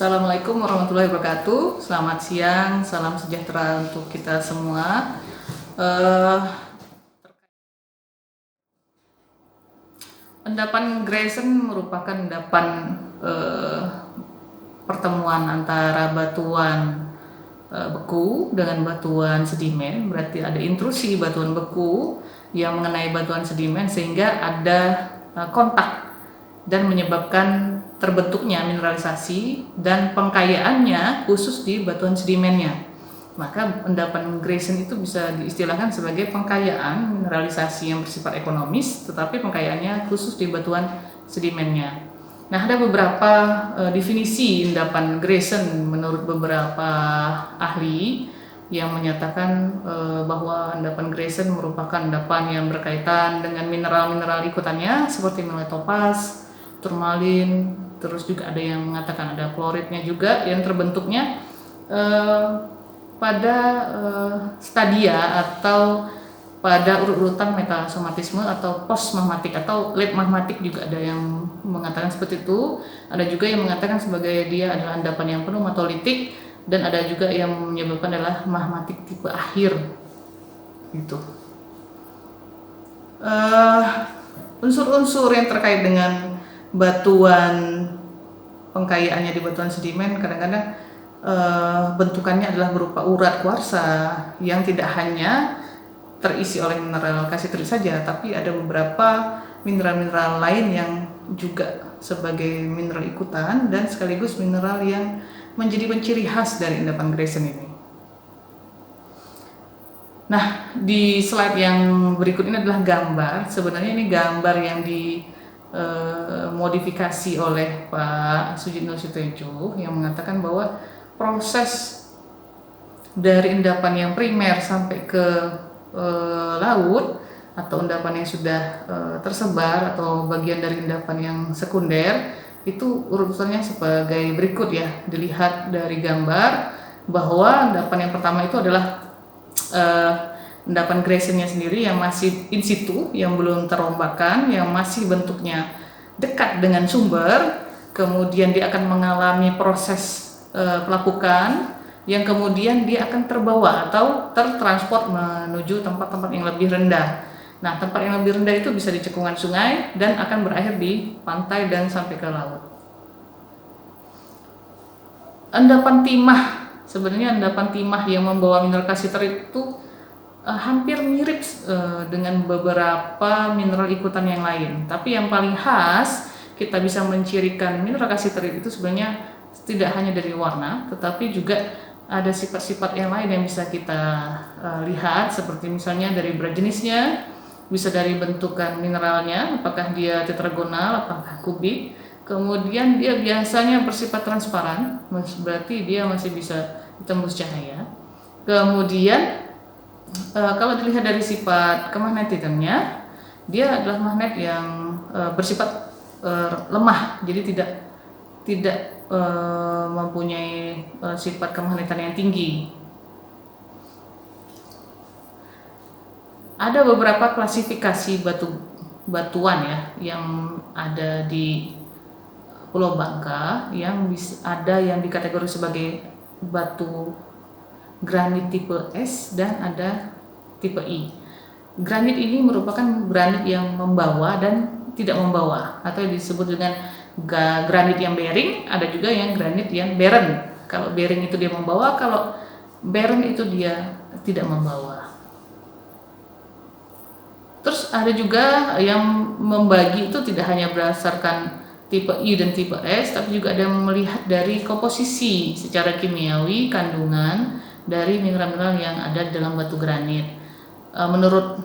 Assalamualaikum warahmatullahi wabarakatuh. Selamat siang, salam sejahtera untuk kita semua. Endapan Grayson merupakan endapan pertemuan antara batuan beku dengan batuan sedimen. Berarti ada intrusi batuan beku yang mengenai batuan sedimen sehingga ada kontak dan menyebabkan terbentuknya mineralisasi dan pengkayaannya khusus di batuan sedimennya. Maka endapan Grayson itu bisa diistilahkan sebagai pengkayaan mineralisasi yang bersifat ekonomis, tetapi pengkayaannya khusus di batuan sedimennya. Nah, ada beberapa definisi endapan Grayson menurut beberapa ahli yang menyatakan bahwa endapan Grayson merupakan endapan yang berkaitan dengan mineral-mineral ikutannya seperti mineral topaz, turmalin, terus juga ada yang mengatakan ada kloridnya juga yang terbentuknya pada stadia atau pada urut-urutan metasomatisme atau post magmatik atau late magmatik, juga ada yang mengatakan seperti itu. Ada juga yang mengatakan sebagai dia adalah endapan yang penuh matolitik, dan ada juga yang menyebabkan adalah magmatik tipe akhir gitu. Unsur-unsur yang terkait dengan batuan pengkayaannya di batuan sedimen kadang-kadang bentukannya adalah berupa urat kuarsa yang tidak hanya terisi oleh mineral kasiterit saja, tapi ada beberapa mineral-mineral lain yang juga sebagai mineral ikutan dan sekaligus mineral yang menjadi ciri khas dari endapan Grayson ini. Nah, di slide yang berikut ini adalah gambar. Sebenarnya ini gambar yang dimodifikasi oleh Pak Sujitno Sitojo yang mengatakan bahwa proses dari endapan yang primer sampai ke laut atau endapan yang sudah tersebar atau bagian dari endapan yang sekunder itu urutannya sebagai berikut ya. Dilihat dari gambar bahwa endapan yang pertama itu adalah endapan Graysonnya sendiri yang masih in situ, yang belum terombakan, yang masih bentuknya dekat dengan sumber. Kemudian dia akan mengalami proses pelapukan yang kemudian dia akan terbawa atau tertransport menuju tempat-tempat yang lebih rendah. Nah, tempat yang lebih rendah itu bisa di cekungan sungai dan akan berakhir di pantai dan sampai ke laut. Endapan timah, sebenarnya endapan timah yang membawa mineral kasiterit itu hampir mirip dengan beberapa mineral ikutan yang lain. Tapi yang paling khas kita bisa mencirikan mineral kasiterit itu sebenarnya tidak hanya dari warna, tetapi juga ada sifat-sifat yang lain yang bisa kita lihat, seperti misalnya dari berat jenisnya, bisa dari bentukan mineralnya, apakah dia tetragonal, apakah kubik. Kemudian dia biasanya bersifat transparan, berarti dia masih bisa ditembus cahaya. Kemudian kalau dilihat dari sifat kemagnetismenya, dia adalah magnet yang bersifat lemah, jadi tidak mempunyai sifat kemagnetan yang tinggi. Ada beberapa klasifikasi batuan ya yang ada di Pulau Bangka, yang ada yang dikategori sebagai batu granit tipe S dan ada tipe I. Granit ini merupakan granit yang membawa dan tidak membawa, atau disebut dengan granit yang bearing. Ada juga yang granit yang barren. Kalau bearing itu dia membawa, kalau barren itu dia tidak membawa. Terus ada juga yang membagi itu tidak hanya berdasarkan tipe I dan tipe S, tapi juga ada yang melihat dari komposisi secara kimiawi kandungan dari mineral-mineral yang ada di dalam batu granit. Menurut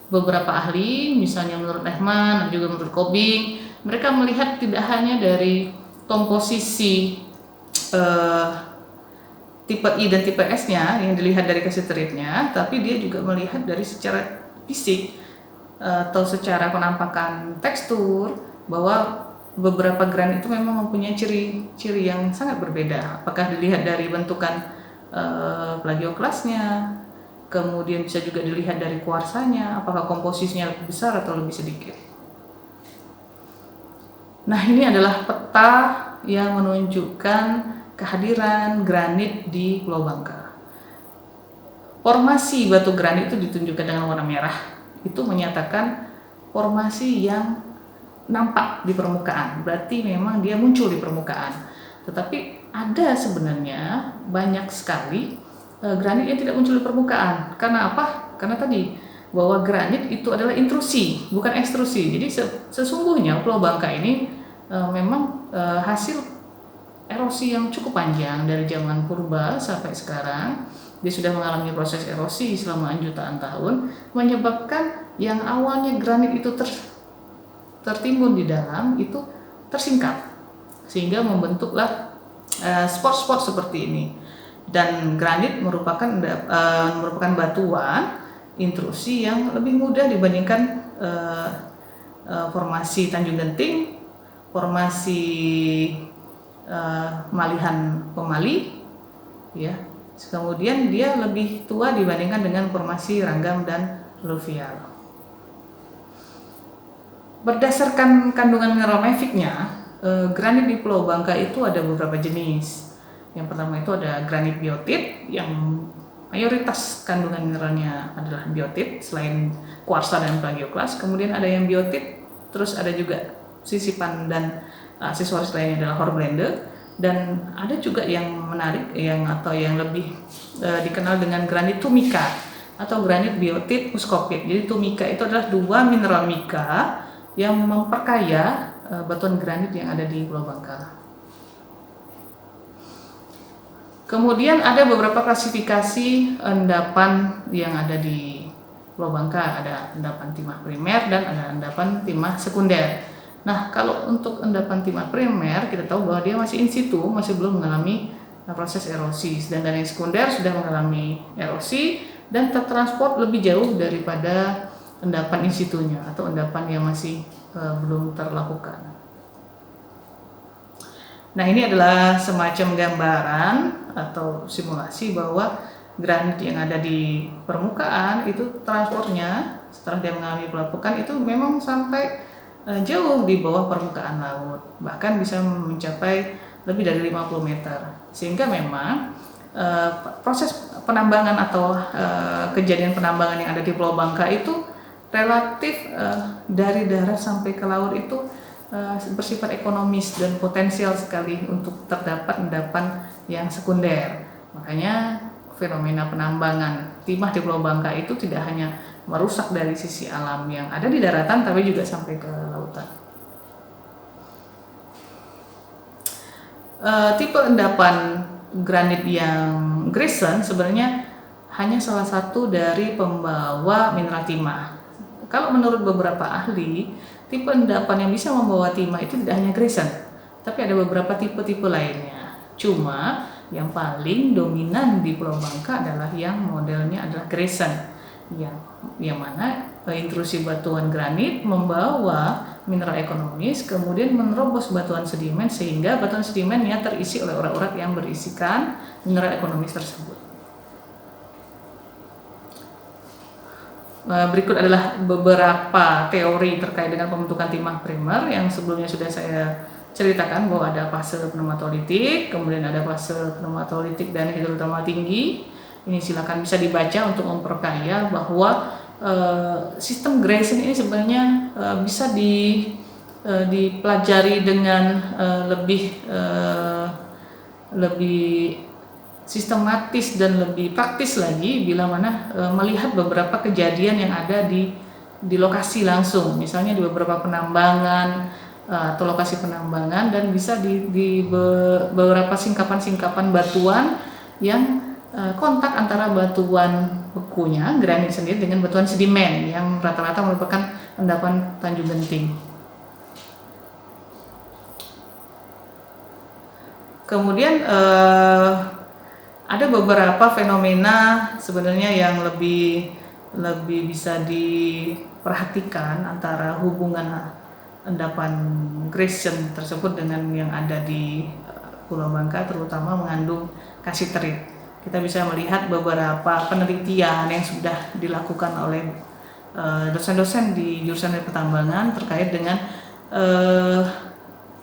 beberapa ahli, misalnya menurut Lehman dan juga menurut Kobing, mereka melihat tidak hanya dari komposisi tipe I dan tipe S-nya yang dilihat dari kasiteritnya, tapi dia juga melihat dari secara fisik atau secara penampakan tekstur bahwa beberapa granit itu memang mempunyai ciri-ciri yang sangat berbeda. Apakah dilihat dari bentukan plagioklasnya, kemudian bisa juga dilihat dari kuarsanya, apakah komposisinya lebih besar atau lebih sedikit. Nah, ini adalah peta yang menunjukkan kehadiran granit di Pulau Bangka. Formasi batu granit itu ditunjukkan dengan warna merah. Itu menyatakan formasi yang nampak di permukaan. Berarti memang dia muncul di permukaan. Tetapi ada sebenarnya banyak sekali granit yang tidak muncul di permukaan. Karena apa? Karena tadi bahwa granit itu adalah intrusi, bukan ekstrusi. Jadi sesungguhnya Pulau Bangka ini memang hasil erosi yang cukup panjang dari zaman purba sampai sekarang. Dia sudah mengalami proses erosi selama jutaan tahun, menyebabkan yang awalnya granit itu tertimbun di dalam itu tersingkap, sehingga membentuklah spot-spot seperti ini. Dan granit merupakan batuan intrusi yang lebih mudah dibandingkan formasi Tanjung Genting, formasi Malihan Pemali, ya. Kemudian dia lebih tua dibandingkan dengan formasi Ranggam dan Luvial. Berdasarkan kandungan mineralomefiknya, granit di Pulau Bangka itu ada beberapa jenis. Yang pertama itu ada granit biotit yang mayoritas kandungan mineralnya adalah biotit selain kuarsa dan plagioklas. Kemudian ada yang biotit, terus ada juga sisipan dan aksesoris lainnya adalah hornblende. Dan ada juga yang menarik yang lebih dikenal dengan granit tumika atau granit biotit muskopit. Jadi tumika itu adalah dua mineral mika yang memperkaya batuan granit yang ada di Pulau Bangka. Kemudian ada beberapa klasifikasi endapan yang ada di Pulau Bangka. Ada endapan timah primer dan ada endapan timah sekunder. Nah, kalau untuk endapan timah primer, kita tahu bahwa dia masih in situ, masih belum mengalami proses erosi. Sedangkan yang sekunder sudah mengalami erosi dan tertransport lebih jauh daripada endapan in situnya atau endapan yang masih belum terlakukan. Nah, ini adalah semacam gambaran atau simulasi bahwa granit yang ada di permukaan itu transportnya setelah dia mengalami pelapukan itu memang sampai jauh di bawah permukaan laut, bahkan bisa mencapai lebih dari 50 meter. Sehingga memang proses penambangan atau kejadian penambangan yang ada di Pulau Bangka itu relatif dari darat sampai ke laut itu bersifat ekonomis dan potensial sekali untuk terdapat endapan yang sekunder. Makanya fenomena penambangan timah di Pulau Bangka itu tidak hanya merusak dari sisi alam yang ada di daratan, tapi juga sampai ke lautan. Tipe endapan granit yang Grayson sebenarnya hanya salah satu dari pembawa mineral timah. Kalau menurut beberapa ahli, tipe endapan yang bisa membawa timah itu tidak hanya Grayson, tapi ada beberapa tipe-tipe lainnya. Cuma yang paling dominan di Pulau Bangka adalah yang modelnya adalah Grayson. Yang mana intrusi batuan granit membawa mineral ekonomis, kemudian menerobos batuan sedimen sehingga batuan sedimennya terisi oleh urat-urat yang berisikan mineral ekonomis tersebut. Berikut adalah beberapa teori terkait dengan pembentukan timah primer yang sebelumnya sudah saya ceritakan bahwa ada fase pneumatolitik, kemudian ada fase pneumatolitik dan hidrotermal tinggi. Ini silakan bisa dibaca untuk memperkaya bahwa sistem Grayson ini sebenarnya bisa dipelajari dengan lebih sistematis dan lebih praktis lagi bila mana melihat beberapa kejadian yang ada di lokasi langsung, misalnya di beberapa penambangan atau lokasi penambangan, dan bisa di beberapa singkapan-singkapan batuan yang kontak antara batuan bekunya, granit sendiri, dengan batuan sedimen yang rata-rata merupakan endapan Tanjung Genting. Kemudian ada beberapa fenomena sebenarnya yang lebih bisa diperhatikan antara hubungan endapan Grayson tersebut dengan yang ada di Pulau Bangka, terutama mengandung kasiterit. Kita bisa melihat beberapa penelitian yang sudah dilakukan oleh dosen-dosen di jurusan pertambangan terkait dengan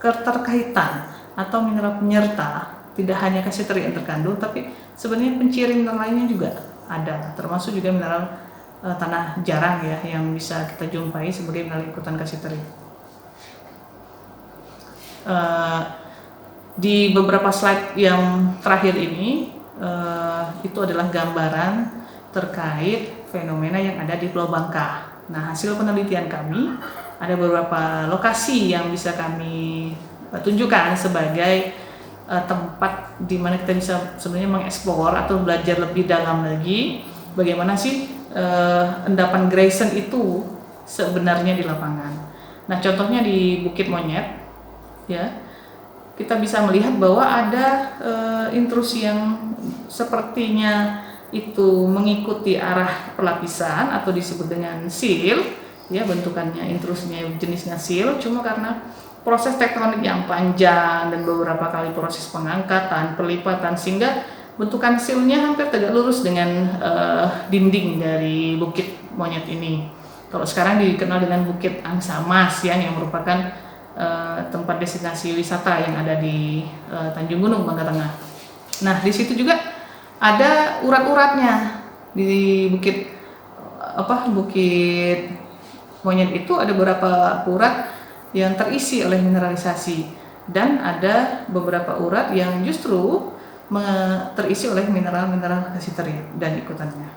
keterkaitan atau mineral penyerta, tidak hanya kasiterit yang terkandung, tapi sebenarnya penciri mineral lainnya juga ada, termasuk juga mineral tanah jarang ya yang bisa kita jumpai sebagai mineral ikutan kasiterit. Di beberapa slide yang terakhir ini itu adalah gambaran terkait fenomena yang ada di Pulau Bangka. Nah, hasil penelitian kami ada beberapa lokasi yang bisa kami tunjukkan sebagai tempat di mana kita bisa sebenarnya mengeksplor atau belajar lebih dalam lagi bagaimana sih endapan Grayson itu sebenarnya di lapangan. Nah, contohnya di Bukit Monyet, ya, kita bisa melihat bahwa ada intrusi yang sepertinya itu mengikuti arah pelapisan atau disebut dengan seal, ya, bentukannya intrusinya jenisnya seal, cuma karena proses tektonik yang panjang dan beberapa kali proses pengangkatan, perlipatan, sehingga bentukan sealnya hampir tegak lurus dengan dinding dari Bukit Monyet ini. Kalau sekarang dikenal dengan Bukit Angsa Mas, ya, yang merupakan tempat destinasi wisata yang ada di Tanjung Gunung, Bangka Tengah. Nah, di situ juga ada urat-uratnya di Bukit Monyet itu ada beberapa urat yang terisi oleh mineralisasi dan ada beberapa urat yang justru terisi oleh mineral-mineral kasiterit dan ikutannya.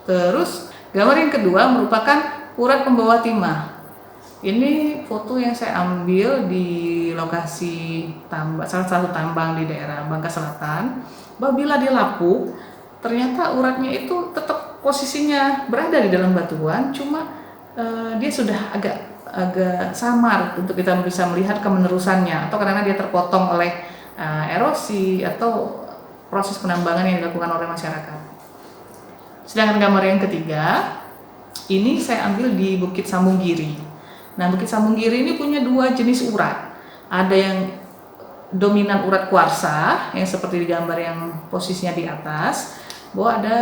Terus gambar yang kedua merupakan urat pembawa timah. Ini foto yang saya ambil di lokasi salah satu tambang di daerah Bangka Selatan. Bila dilapuk, ternyata uratnya itu tetap posisinya berada di dalam batuan, cuma dia sudah agak samar untuk kita bisa melihat kemenerusannya, atau karena dia terpotong oleh erosi atau proses penambangan yang dilakukan oleh masyarakat. Sedangkan gambar yang ketiga, ini saya ambil di Bukit Sambunggiri. Nah, Bukit Sambunggiri ini punya dua jenis urat. Ada yang dominan urat kuarsa, yang seperti di gambar yang posisinya di atas, bahwa ada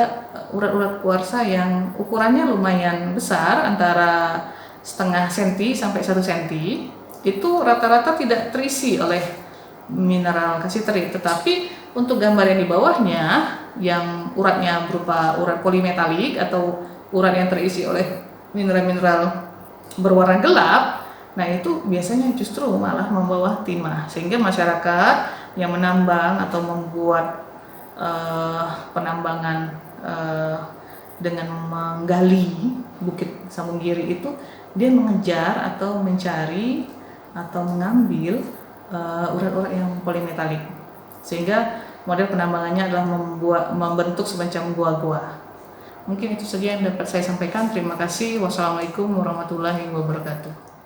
urat-urat kuarsa yang ukurannya lumayan besar, antara setengah senti sampai 1 senti. Itu rata-rata tidak terisi oleh mineral kasiterit, tetapi untuk gambar yang di bawahnya, yang uratnya berupa urat polimetalik atau urat yang terisi oleh mineral-mineral berwarna gelap, nah itu biasanya justru malah membawa timah, sehingga masyarakat yang menambang atau membuat penambangan dengan menggali Bukit Sambunggiri itu, dia mengejar atau mencari atau mengambil urat-urat yang polimetalik, sehingga model penambangannya adalah membentuk semacam gua-gua. Mungkin itu saja yang dapat saya sampaikan. Terima kasih. Wassalamualaikum warahmatullahi wabarakatuh.